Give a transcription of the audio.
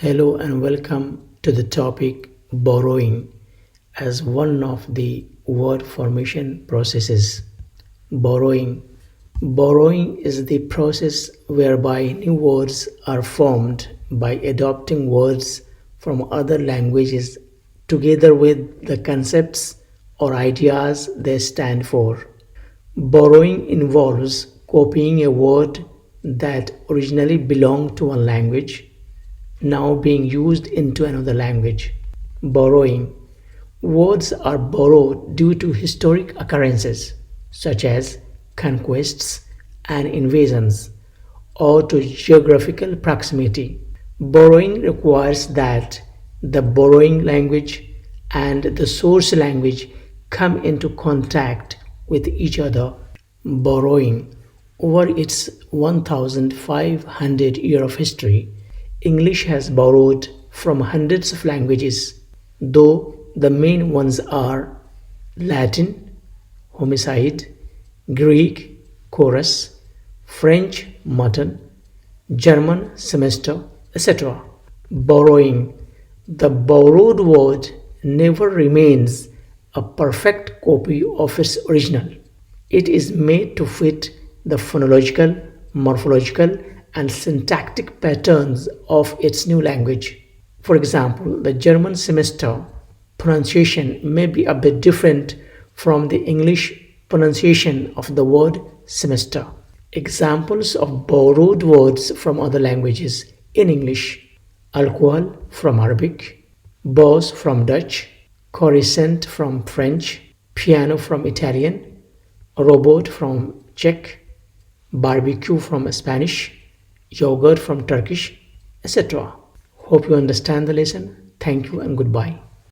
Hello and welcome to the topic borrowing as one of the word formation processes. Borrowing. Borrowing is the process whereby new words are formed by adopting words from other languages together with the concepts or ideas they stand for. Borrowing involves copying a word that originally belonged to one language now being used into another language. Borrowing. Words are borrowed due to historic occurrences such as conquests and invasions or to geographical proximity. Borrowing requires that the borrowing language and the source language come into contact with each other. Borrowing. Over its 1500 year of history, English has borrowed from hundreds of languages, though the main ones are Latin, homicide, Greek, chorus, French, mutton, German, semester, etc. Borrowing. The borrowed word never remains a perfect copy of its original. It is made to fit the phonological, morphological, and syntactic patterns of its new language. For example, the German semester pronunciation may be a bit different from the English pronunciation of the word semester. Examples of borrowed words from other languages in English: alcohol from Arabic, boss from Dutch, coruscant from French, piano from Italian, robot from Czech, barbecue from Spanish, yogurt from Turkish, etc. Hope you understand the lesson. Thank you and goodbye.